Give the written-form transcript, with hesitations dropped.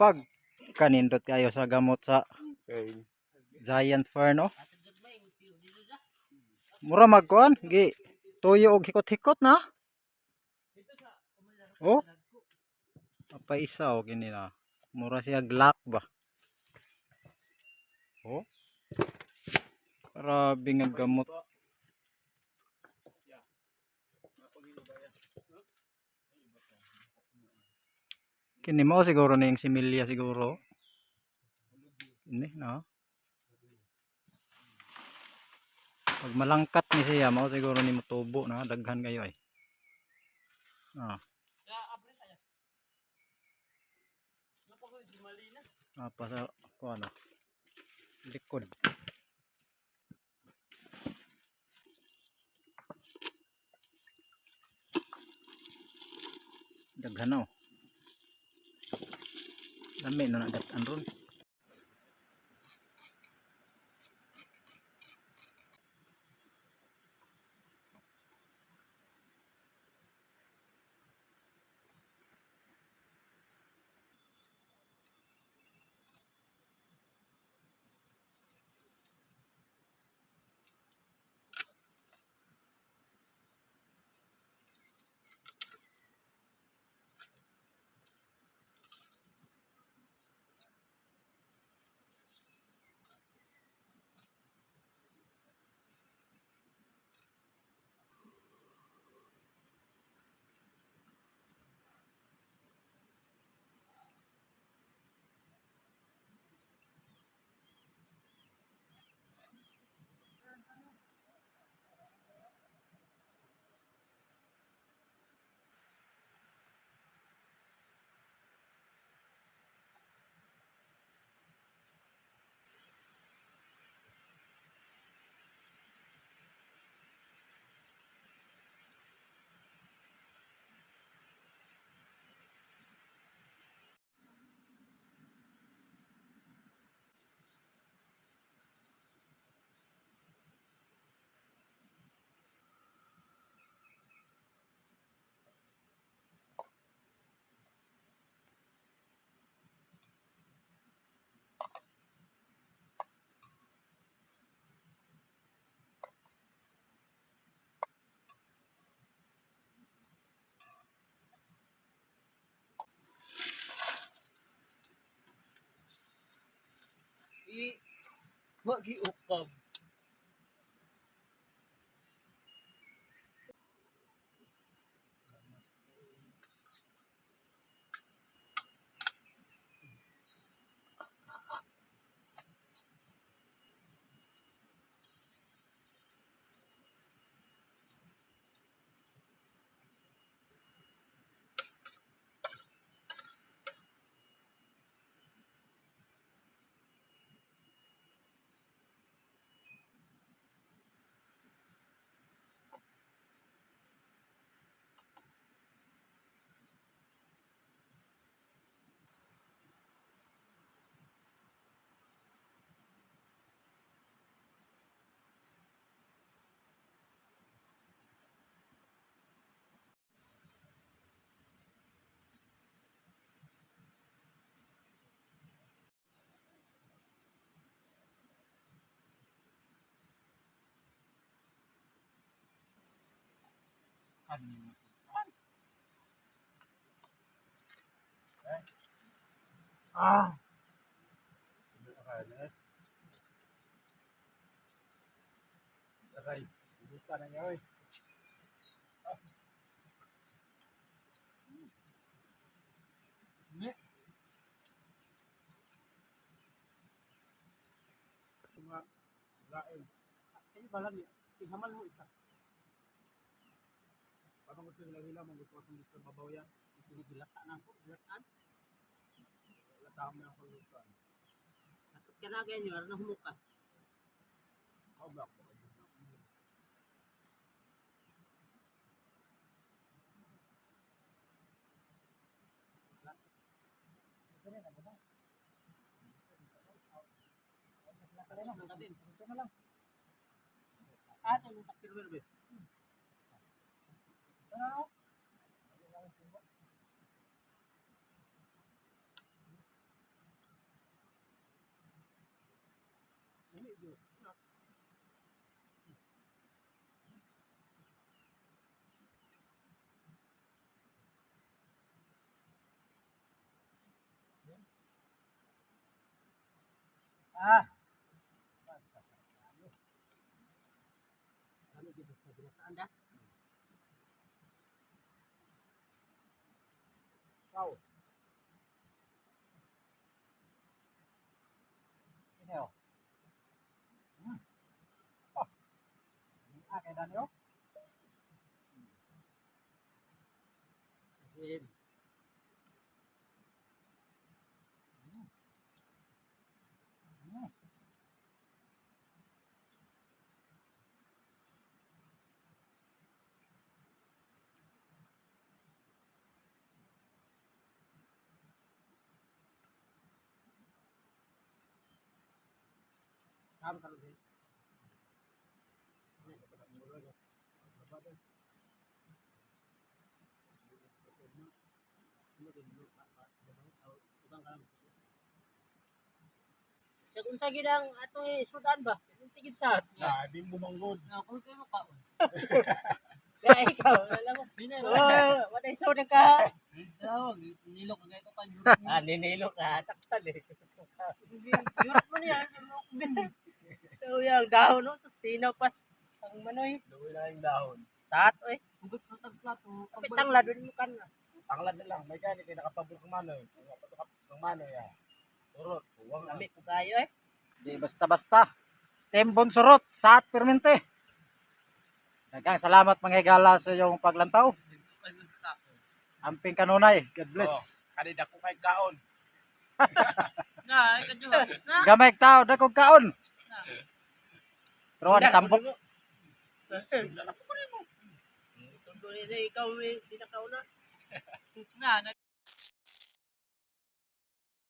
pag kanindot kayo sa gamot sa Okay. giant fern, no? Mura magkuan gi tuyo og hikot-hikot na. Oh. Apa isa og ini na. Mura siya glock ba. Oh. Grabe nga gamot. Kini mo siguro na yung similya siguro. Ini no. Pag malangkat ni siya, mao siguro ni motubo na daghan kayo ay. Ah. Apa sa kuan likod. Daghan oh. Dami na nagat-an ron. Wag giukab. Ah. Aray, buka na niya oy. Ne. Mga lain. Kaya balang ni hamal mo isa. Parang gusto nila hila mo gusto kong gusto babaw yan. Ito dilata na ako, dilataan. Lataan mo na ako lupa. At kanagay niyo, ano humuka? Oh, ba? Ah, ito yung takpilwer ba? Ano? Ah. Ano di ba sa ginataan da? Wow. Ini oh. Oh. Ini kay Danyo. Sim. Kamu kalau sih. Ini dapat mulu ya. Dapat deh. Ini dulu Pak. Ibang kalam. Sa kung sa gidang atong sudan ba? Kung tigid sa. Nah, di mo manggod. Na kung kayo makaon. Ya ikaw, alam mo, oh, watay soda ka. Tawag, nilok na ito pa. Ninilok ka, saktan eh. Yurap mo niya. So, yung dahon, no? Sinaw pas. Ang manoy. Luwi na yung dahon. Sato eh. Hugot sa tagplato. Kapit ang lado mo kan na. Tanglad na lang. May gani kayo nakapabulok ng manoy. Patukap ng manoy ya. Turot. Huwag Kami ko kayo eh. Di basta-basta. Tembon surot, saat permente. Daghang salamat mga higala sa iyong paglantaw. Amping kanunay. God bless. Oh, kanida ko kay kaon. Na, kadyo. Na. Gamay tao, dakog kaon. Pero ano tambok? Ito ikaw may tinakaw na. Na,